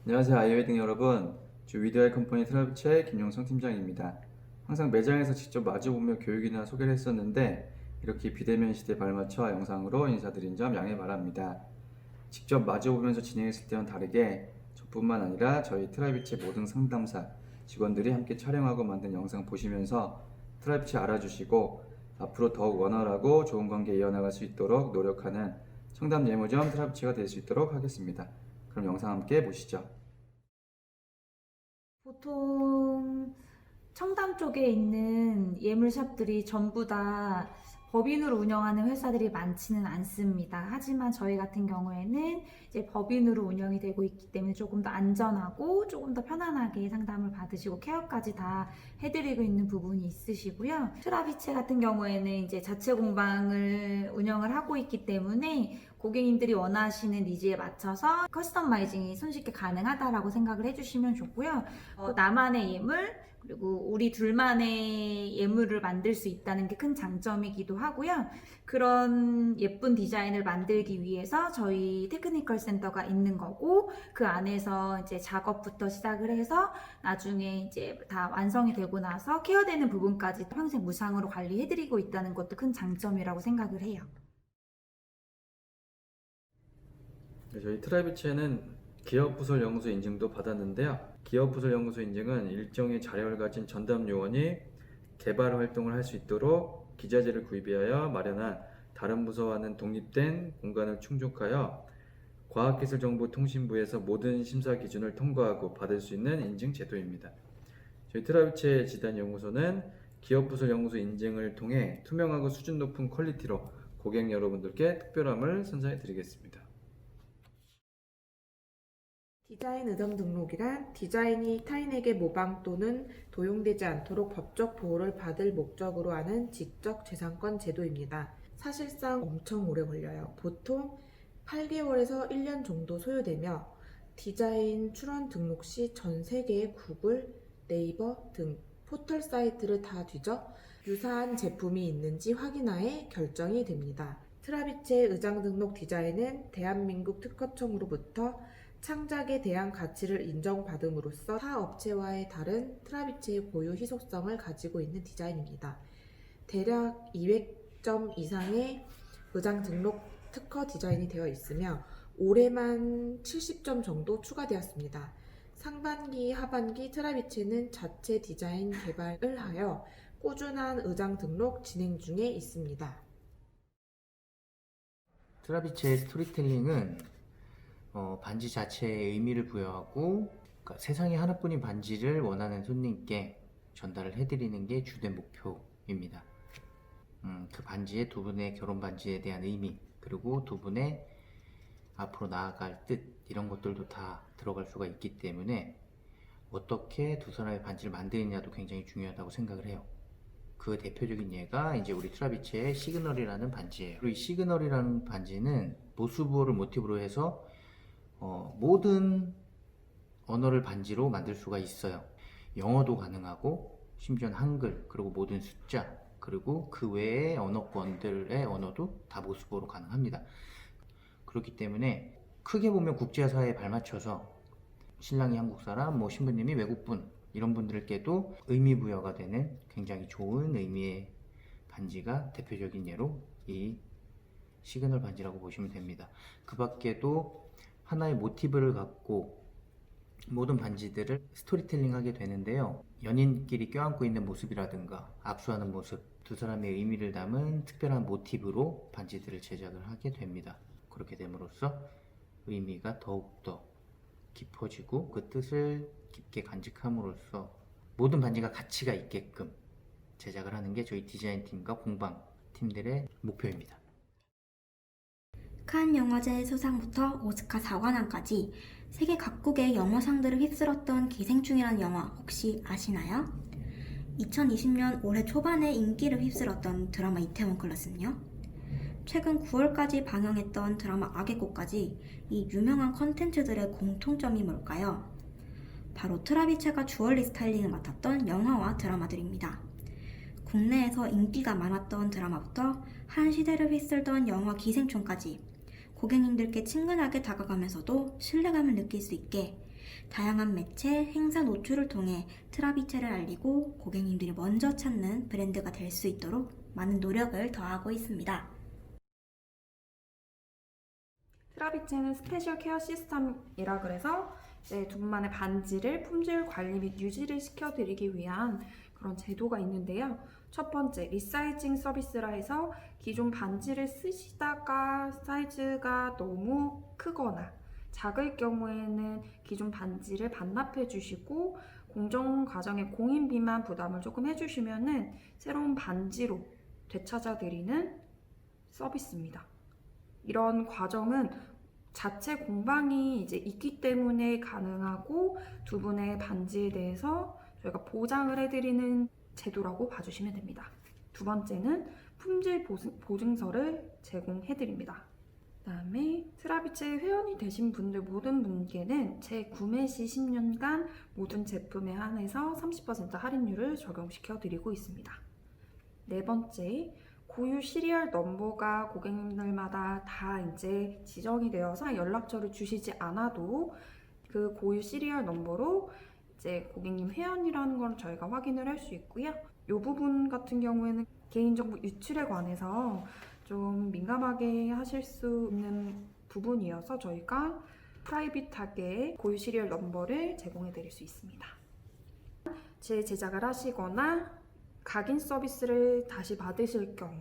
안녕하세요, 아이웨딩 여러분. 주 위드아이 컴퍼니 트라비치의 김용성 팀장입니다. 항상 매장에서 직접 마주보며 교육이나 소개를 했었는데 이렇게 비대면 시대에 발맞춰 영상으로 인사드린 점 양해 바랍니다. 직접 마주보면서 진행했을 때와는 다르게 저뿐만 아니라 저희 트라비치의 모든 상담사 직원들이 함께 촬영하고 만든 영상 보시면서 트라비치 알아주시고 앞으로 더욱 원활하고 좋은 관계 이어나갈 수 있도록 노력하는 청담 예무점 트라비치가 될 수 있도록 하겠습니다. 그럼 영상 함께 보시죠. 보통 청담 쪽에 있는 예물샵들이 전부 다 법인으로 운영하는 회사들이 많지는 않습니다. 하지만 저희 같은 경우에는 이제 법인으로 운영이 되고 있기 때문에 조금 더 안전하고 조금 더 편안하게 상담을 받으시고 케어까지 다 해드리고 있는 부분이 있으시고요. 트라비체 같은 경우에는 이제 자체 공방을 운영을 하고 있기 때문에 고객님들이 원하시는 니즈에 맞춰서 커스터마이징이 손쉽게 가능하다라고 생각을 해주시면 좋고요. 나만의 예물, 그리고 우리 둘만의 예물을 만들 수 있다는 게 큰 장점이기도 하고요. 그런 예쁜 디자인을 만들기 위해서 저희 테크니컬 센터가 있는 거고, 그 안에서 이제 작업부터 시작을 해서 나중에 이제 다 완성이 되고 나서 케어되는 부분까지 평생 무상으로 관리해드리고 있다는 것도 큰 장점이라고 생각을 해요. 저희 트라비치에는 기업부설연구소 인증도 받았는데요. 기업부설연구소 인증은 일정의 자료를 가진 전담 요원이 개발 활동을 할 수 있도록 기자재를 구입하여 마련한 다른 부서와는 독립된 공간을 충족하여 과학기술정보통신부에서 모든 심사 기준을 통과하고 받을 수 있는 인증 제도입니다. 저희 트라비치의 지단연구소는 기업부설연구소 인증을 통해 투명하고 수준 높은 퀄리티로 고객 여러분들께 특별함을 선사해 드리겠습니다. 디자인 의정 등록이란 디자인이 타인에게 모방 또는 도용되지 않도록 법적 보호를 받을 목적으로 하는 지적 재산권 제도입니다. 사실상 엄청 오래 걸려요. 보통 8개월에서 1년 정도 소요되며 디자인 출원 등록 시 전 세계의 구글, 네이버 등 포털 사이트를 다 뒤져 유사한 제품이 있는지 확인하에 결정이 됩니다. 트라비치의 의장 등록 디자인은 대한민국 특허청으로부터 창작에 대한 가치를 인정받음으로써 타 업체와의 다른 트라비치의 고유 희소성을 가지고 있는 디자인입니다. 대략 200점 이상의 의장 등록 특허 디자인이 되어 있으며 올해만 70점 정도 추가되었습니다. 상반기, 하반기 트라비치는 자체 디자인 개발을 하여 꾸준한 의장 등록 진행 중에 있습니다. 트라비치의 스토리텔링은 반지 자체에 의미를 부여하고, 그러니까 세상에 하나뿐인 반지를 원하는 손님께 전달을 해드리는 게 주된 목표입니다. 그 반지의 두 분의 결혼 반지에 대한 의미, 그리고 두 분의 앞으로 나아갈 뜻, 이런 것들도 다 들어갈 수가 있기 때문에 어떻게 두 사람의 반지를 만드느냐도 굉장히 중요하다고 생각을 해요. 그 대표적인 예가 이제 우리 트라비치의 시그널이라는 반지예요. 그리고 이 시그널이라는 반지는 모스부호를 모티브로 해서 모든 언어를 반지로 만들 수가 있어요. 영어도 가능하고, 심지어는 한글, 그리고 모든 숫자, 그리고 그 외의 언어권들의 언어도 다 모스부호로 가능합니다. 그렇기 때문에 크게 보면 국제사회에 발맞춰서 신랑이 한국 사람, 신부님이 외국분, 이런 분들께도 의미 부여가 되는 굉장히 좋은 의미의 반지가 대표적인 예로 이 시그널 반지라고 보시면 됩니다. 그 밖에도 하나의 모티브를 갖고 모든 반지들을 스토리텔링 하게 되는데요. 연인끼리 껴안고 있는 모습이라든가 악수하는 모습, 두 사람의 의미를 담은 특별한 모티브로 반지들을 제작을 하게 됩니다. 그렇게 됨으로써 의미가 더욱더 깊어지고 그 뜻을 깊게 간직함으로써 모든 반지가 가치가 있게끔 제작을 하는 게 저희 디자인팀과 공방팀들의 목표입니다. 칸 영화제 수상부터 오스카 사관왕까지 세계 각국의 영화상들을 휩쓸었던 기생충이라는 영화 혹시 아시나요? 2020년 올해 초반에 인기를 휩쓸었던 드라마 이태원 클래스는요? 최근 9월까지 방영했던 드라마 악의 꽃까지 이 유명한 컨텐츠들의 공통점이 뭘까요? 바로 트라비체가 주얼리 스타일링을 맡았던 영화와 드라마들입니다. 국내에서 인기가 많았던 드라마부터 한 시대를 휩쓸던 영화 기생충까지 고객님들께 친근하게 다가가면서도 신뢰감을 느낄 수 있게 다양한 매체, 행사 노출을 통해 트라비체를 알리고 고객님들이 먼저 찾는 브랜드가 될 수 있도록 많은 노력을 더하고 있습니다. 트라비체는 스페셜 케어 시스템이라 그래서 이제 두 분만의 반지를 품질 관리 및 유지를 시켜드리기 위한 그런 제도가 있는데요. 첫 번째, 리사이징 서비스라 해서 기존 반지를 쓰시다가 사이즈가 너무 크거나 작을 경우에는 기존 반지를 반납해 주시고 공정 과정의 공인비만 부담을 조금 해주시면은 새로운 반지로 되찾아 드리는 서비스입니다. 이런 과정은 자체 공방이 이제 있기 때문에 가능하고 두 분의 반지에 대해서 저희가 보장을 해드리는 제도라고 봐주시면 됩니다. 두 번째는 품질 보증서를 제공해드립니다. 그다음에 트라비체 회원이 되신 분들 모든 분께는 재구매 시 10년간 모든 제품에 한해서 30% 할인율을 적용시켜 드리고 있습니다. 네 번째, 고유 시리얼 넘버가 고객님들마다 다 이제 지정이 되어서 연락처를 주시지 않아도 그 고유 시리얼 넘버로 이제 고객님 회원이라는 걸 저희가 확인을 할 수 있고요. 이 부분 같은 경우에는 개인정보 유출에 관해서 좀 민감하게 하실 수 있는 부분이어서 저희가 프라이빗하게 고유 시리얼 넘버를 제공해 드릴 수 있습니다. 재제작을 하시거나 각인 서비스를 다시 받으실 경우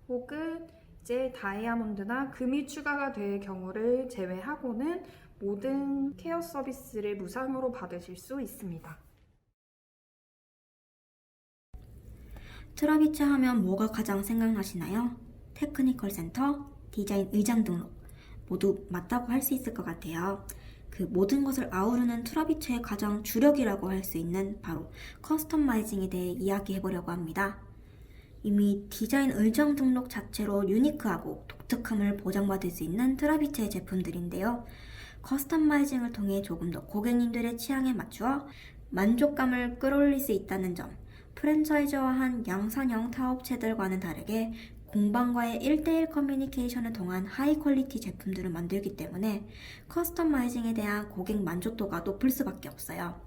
혹은 이제 다이아몬드나 금이 추가가 될 경우를 제외하고는 모든 케어 서비스를 무상으로 받으실 수 있습니다. 트라비체 하면 뭐가 가장 생각나시나요? 테크니컬 센터, 디자인 의장 등록 모두 맞다고 할 수 있을 것 같아요. 그 모든 것을 아우르는 트라비체의 가장 주력이라고 할 수 있는 바로 커스터마이징에 대해 이야기해보려고 합니다. 이미 디자인 의정 등록 자체로 유니크하고 독특함을 보장받을 수 있는 트라비체의 제품들인데요. 커스터마이징을 통해 조금 더 고객님들의 취향에 맞추어 만족감을 끌어올릴 수 있다는 점, 프랜차이즈화한 양산형 타업체들과는 다르게 공방과의 1대1 커뮤니케이션을 통한 하이 퀄리티 제품들을 만들기 때문에 커스터마이징에 대한 고객 만족도가 높을 수밖에 없어요.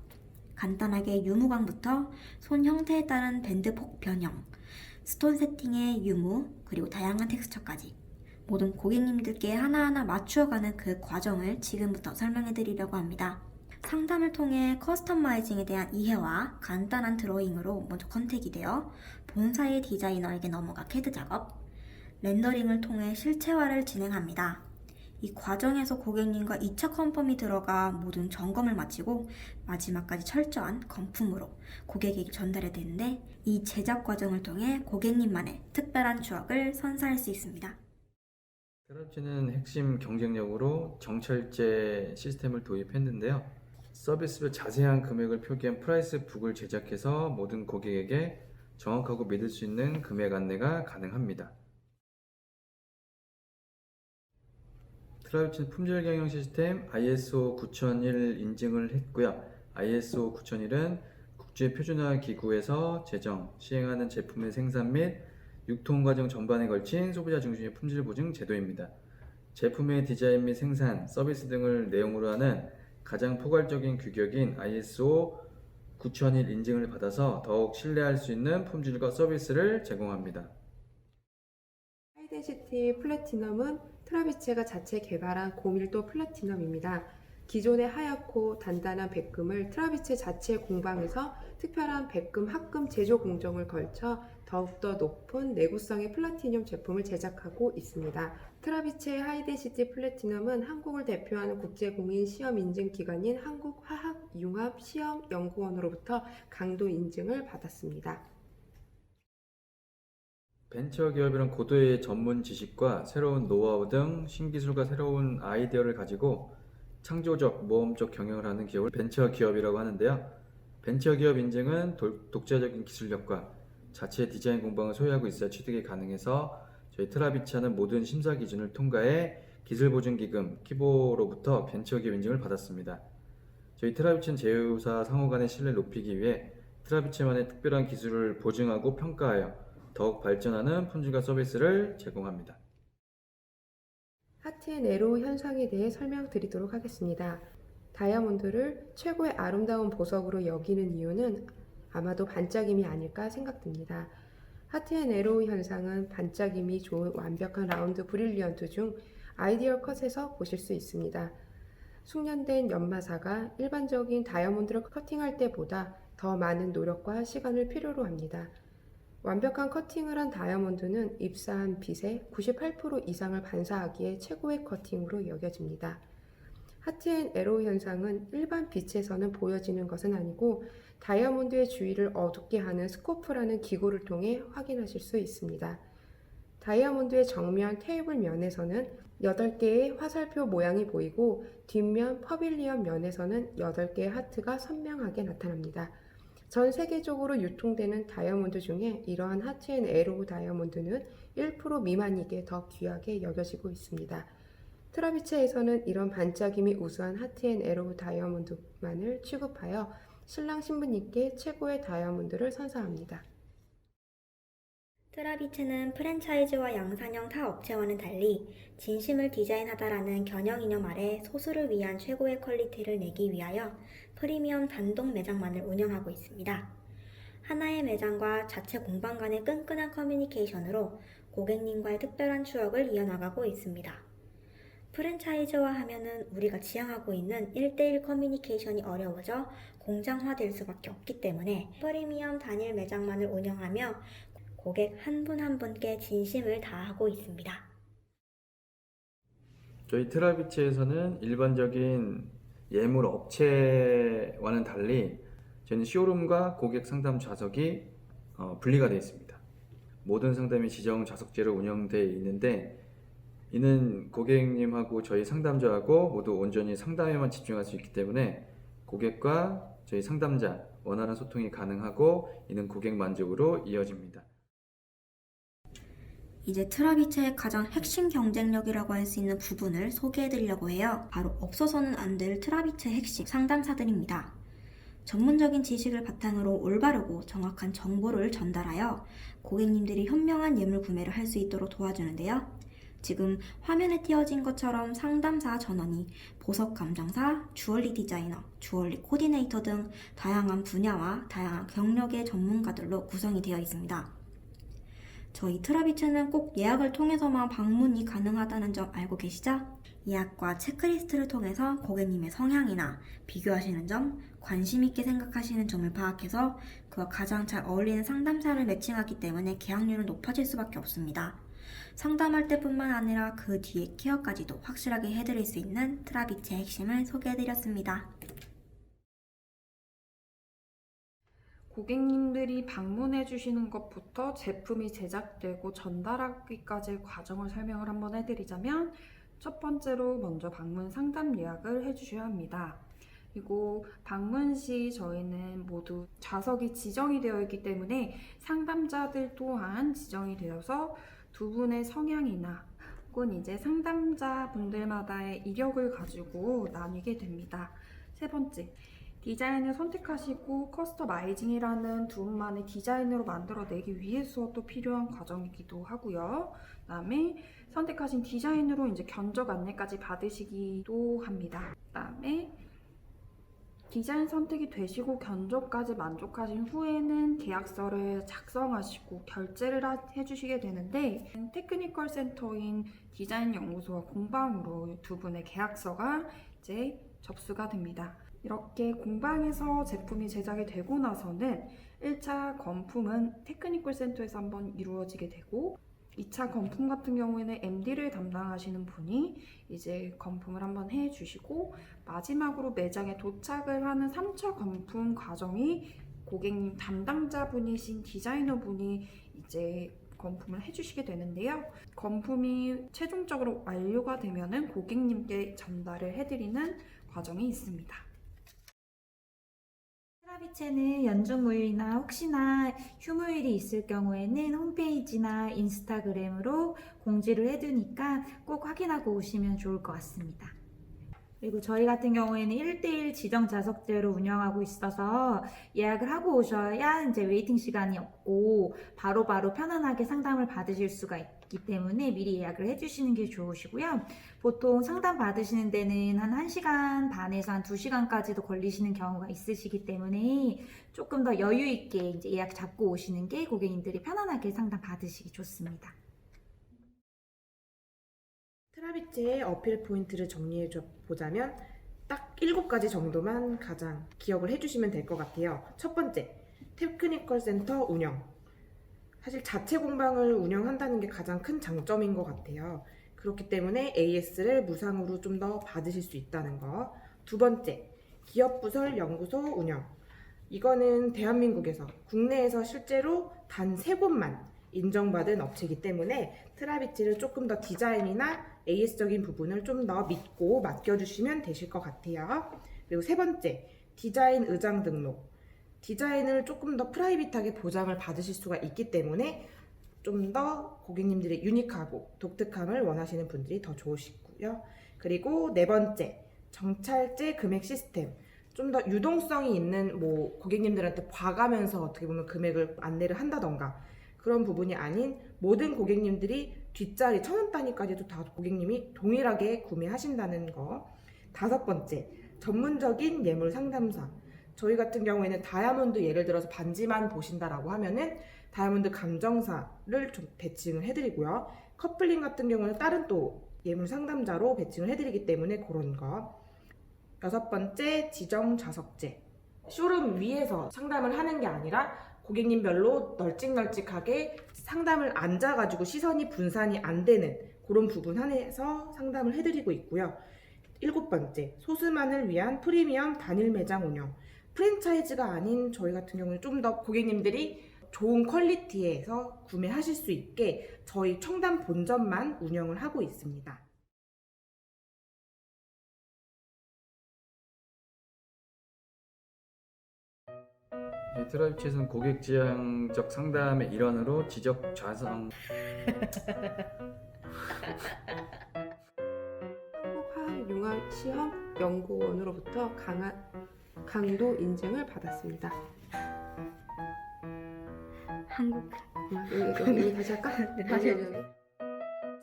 간단하게 유무광부터 손 형태에 따른 밴드 폭 변형, 스톤 세팅의 유무, 그리고 다양한 텍스처까지 모든 고객님들께 하나하나 맞추어가는 그 과정을 지금부터 설명해 드리려고 합니다. 상담을 통해 커스터마이징에 대한 이해와 간단한 드로잉으로 먼저 컨택이 되어 본사의 디자이너에게 넘어가 CAD 작업, 렌더링을 통해 실체화를 진행합니다. 이 과정에서 고객님과 2차 컨펌이 들어가 모든 점검을 마치고 마지막까지 철저한 건품으로 고객에게 전달이 되는데 이 제작 과정을 통해 고객님만의 특별한 추억을 선사할 수 있습니다. 트라비체는 핵심 경쟁력으로 정찰제 시스템을 도입했는데요. 서비스별 자세한 금액을 표기한 프라이스 북을 제작해서 모든 고객에게 정확하고 믿을 수 있는 금액 안내가 가능합니다. 트라비체는 품질 경영 시스템 ISO 9001 인증을 했고요. ISO 9001은 국제 표준화 기구에서 제정, 시행하는 제품의 생산 및 유통 과정 전반에 걸친 소비자 중심의 품질 보증 제도입니다. 제품의 디자인 및 생산, 서비스 등을 내용으로 하는 가장 포괄적인 규격인 ISO 9001 인증을 받아서 더욱 신뢰할 수 있는 품질과 서비스를 제공합니다. 하이덴시티 플래티넘은 트라비체가 자체 개발한 고밀도 플래티넘입니다. 기존의 하얗고 단단한 백금을 트라비체 자체 공방에서 특별한 백금 합금 제조 공정을 걸쳐 더욱더 높은 내구성의 플라티늄 제품을 제작하고 있습니다. 트라비체 하이덴시티 플래티넘은 한국을 대표하는 국제공인 시험 인증 기관인 한국화학융합시험연구원으로부터 강도 인증을 받았습니다. 벤처기업이란 고도의 전문 지식과 새로운 노하우 등 신기술과 새로운 아이디어를 가지고 창조적, 모험적 경영을 하는 기업을 벤처기업이라고 하는데요. 벤처기업 인증은 독자적인 기술력과 자체 디자인 공방을 소유하고 있어야 취득이 가능해서 저희 트라비체는 모든 심사 기준을 통과해 기술보증기금 키보로부터 벤처기업 인증을 받았습니다. 저희 트라비체는 제휴사 상호 간의 신뢰를 높이기 위해 트라비체만의 특별한 기술을 보증하고 평가하여 더욱 발전하는 품질과 서비스를 제공합니다. 하트앤 에로 현상에 대해 설명드리도록 하겠습니다. 다이아몬드를 최고의 아름다운 보석으로 여기는 이유는 아마도 반짝임이 아닐까 생각됩니다. 하트 앤 에로우 현상은 반짝임이 좋은 완벽한 라운드 브릴리언트 중 아이디얼 컷에서 보실 수 있습니다. 숙련된 연마사가 일반적인 다이아몬드를 커팅할 때보다 더 많은 노력과 시간을 필요로 합니다. 완벽한 커팅을 한 다이아몬드는 입사한 빛의 98% 이상을 반사하기에 최고의 커팅으로 여겨집니다. 하트 앤 에로우 현상은 일반 빛에서는 보여지는 것은 아니고 다이아몬드의 주위를 어둡게 하는 스코프라는 기구를 통해 확인하실 수 있습니다. 다이아몬드의 정면 테이블 면에서는 8개의 화살표 모양이 보이고 뒷면 퍼빌리언 면에서는 8개의 하트가 선명하게 나타납니다. 전 세계적으로 유통되는 다이아몬드 중에 이러한 하트 앤 에로우 다이아몬드는 1% 미만이기에 더 귀하게 여겨지고 있습니다. 트라비체에서는 이런 반짝임이 우수한 하트 앤 에로우 다이아몬드만을 취급하여 신랑 신부님께 최고의 다이아몬드를 선사합니다. 트라비체는 프랜차이즈와 양산형 타 업체와는 달리 진심을 디자인하다라는 견영 이념 아래 소수를 위한 최고의 퀄리티를 내기 위하여 프리미엄 단독 매장만을 운영하고 있습니다. 하나의 매장과 자체 공방 간의 끈끈한 커뮤니케이션으로 고객님과의 특별한 추억을 이어나가고 있습니다. 프랜차이즈화 하면은 우리가 지향하고 있는 1대1 커뮤니케이션이 어려워져 공장화될 수밖에 없기 때문에 프리미엄 단일 매장만을 운영하며 고객 한 분 한 분께 진심을 다하고 있습니다. 저희 트라비치에서는 일반적인 예물 업체와는 달리 저희는 쇼룸과 고객 상담 좌석이 분리가 되어 있습니다. 모든 상담이 지정 좌석제로 운영되어 있는데 이는 고객님하고 저희 상담자하고 모두 온전히 상담에만 집중할 수 있기 때문에 고객과 저희 상담자 원활한 소통이 가능하고 이는 고객 만족으로 이어집니다. 이제 트라비체의 가장 핵심 경쟁력이라고 할 수 있는 부분을 소개해드리려고 해요. 바로 없어서는 안 될 트라비체의 핵심 상담사들입니다. 전문적인 지식을 바탕으로 올바르고 정확한 정보를 전달하여 고객님들이 현명한 예물 구매를 할 수 있도록 도와주는데요. 지금 화면에 띄어진 것처럼 상담사 전원이 보석 감정사, 주얼리 디자이너, 주얼리 코디네이터 등 다양한 분야와 다양한 경력의 전문가들로 구성이 되어 있습니다. 저희 트라비체는 꼭 예약을 통해서만 방문이 가능하다는 점 알고 계시죠? 예약과 체크리스트를 통해서 고객님의 성향이나 비교하시는 점, 관심 있게 생각하시는 점을 파악해서 그와 가장 잘 어울리는 상담사를 매칭하기 때문에 계약률은 높아질 수밖에 없습니다. 상담할 때뿐만 아니라 그 뒤에 케어까지도 확실하게 해드릴 수 있는 트라비체의 핵심을 소개해드렸습니다. 고객님들이 방문해 주시는 것부터 제품이 제작되고 전달하기까지의 과정을 설명을 한번 해드리자면 첫 번째로 먼저 방문 상담 예약을 해주셔야 합니다. 그리고 방문 시 저희는 모두 좌석이 지정이 되어 있기 때문에 상담자들 또한 지정이 되어서 두 분의 성향이나 혹은 이제 상담자분들마다의 이력을 가지고 나뉘게 됩니다. 세 번째, 디자인을 선택하시고 커스터마이징이라는 두 분만의 디자인으로 만들어내기 위해서 또 필요한 과정이기도 하고요. 그다음에 선택하신 디자인으로 이제 견적 안내까지 받으시기도 합니다. 그다음에 디자인 선택이 되시고 견적까지 만족하신 후에는 계약서를 작성하시고 결제를 해주시게 되는데 테크니컬 센터인 디자인 연구소와 공방으로 두 분의 계약서가 이제 접수가 됩니다. 이렇게 공방에서 제품이 제작이 되고 나서는 1차 건품은 테크니컬 센터에서 한번 이루어지게 되고 2차 건품 같은 경우에는 MD를 담당하시는 분이 이제 건품을 한번 해주시고 마지막으로 매장에 도착을 하는 3차 건품 과정이 고객님 담당자분이신 디자이너분이 이제 건품을 해주시게 되는데요. 건품이 최종적으로 완료가 되면은 고객님께 전달을 해드리는 과정이 있습니다. 트라비체는 연중무휴이나 혹시나 휴무일이 있을 경우에는 홈페이지나 인스타그램으로 공지를 해두니까 꼭 확인하고 오시면 좋을 것 같습니다. 그리고 저희 같은 경우에는 1대1 지정 좌석제로 운영하고 있어서 예약을 하고 오셔야 이제 웨이팅 시간이 없고 바로바로 편안하게 상담을 받으실 수가 있기 때문에 미리 예약을 해주시는 게 좋으시고요. 보통 상담 받으시는 데는 한 1시간 반에서 한 2시간까지도 걸리시는 경우가 있으시기 때문에 조금 더 여유 있게 이제 예약 잡고 오시는 게 고객님들이 편안하게 상담 받으시기 좋습니다. 트라비체의 어필 포인트를 정리해 보자면 딱 7가지 정도만 가장 기억을 해주시면 될 것 같아요. 첫 번째, 테크니컬 센터 운영. 사실 자체 공방을 운영한다는 게 가장 큰 장점인 것 같아요. 그렇기 때문에 AS를 무상으로 좀 더 받으실 수 있다는 거. 두 번째, 기업부설 연구소 운영. 이거는 대한민국에서, 국내에서 실제로 단 3곳만 인정받은 업체이기 때문에 트라비치를 조금 더 디자인이나 AS적인 부분을 좀 더 믿고 맡겨주시면 되실 것 같아요. 그리고 세 번째, 디자인 의장 등록. 디자인을 조금 더 프라이빗하게 보장을 받으실 수가 있기 때문에 좀 더 고객님들의 유니크하고 독특함을 원하시는 분들이 더 좋으시고요. 그리고 네 번째, 정찰제 금액 시스템. 좀 더 유동성이 있는 고객님들한테 봐가면서 어떻게 보면 금액을 안내를 한다던가 그런 부분이 아닌 모든 고객님들이 뒷자리 1,000원 단위까지도 다 고객님이 동일하게 구매하신다는 거. 다섯 번째, 전문적인 예물 상담사. 저희 같은 경우에는 다이아몬드 예를 들어서 반지만 보신다라고 하면은 다이아몬드 감정사를 좀 배칭을 해드리고요. 커플링 같은 경우는 다른 또 예물 상담자로 배칭을 해드리기 때문에 그런 거. 여섯 번째, 지정 좌석제. 쇼룸 위에서 상담을 하는 게 아니라 고객님별로 널찍널찍하게 상담을 앉아가지고 시선이 분산이 안 되는 그런 부분 한해서 상담을 해드리고 있고요. 일곱 번째, 소수만을 위한 프리미엄 단일 매장 운영. 프랜차이즈가 아닌 저희 같은 경우는 좀 더 고객님들이 좋은 퀄리티에서 구매하실 수 있게 저희 청담 본점만 운영을 하고 있습니다. 트라비치에서는 고객 지향적 상담의 일환으로 지적 좌석 한국화학융합시험연구원으로부터 강도 인증을 받았습니다. 한국 여기 다시 할까? 네, 다시 여기.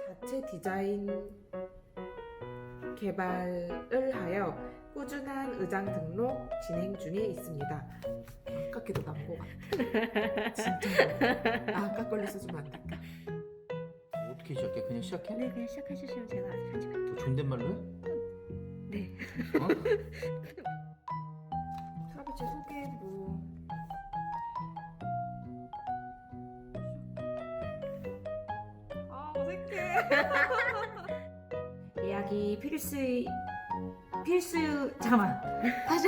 자체 디자인 개발을 하여 꾸준한 의장 등록 진행 중에 있습니다. 아깝게도 남고 진짜 아까 걸려 써주면 안 될까? 어떻게 시작해? 그냥 시작해? 네, 그냥 시작해주시면 제가 편집할게요. 너 존댓말로 해? 네. 어? 트라비체 소개부. 아, 어색해. 예약이 잠깐만. 다시.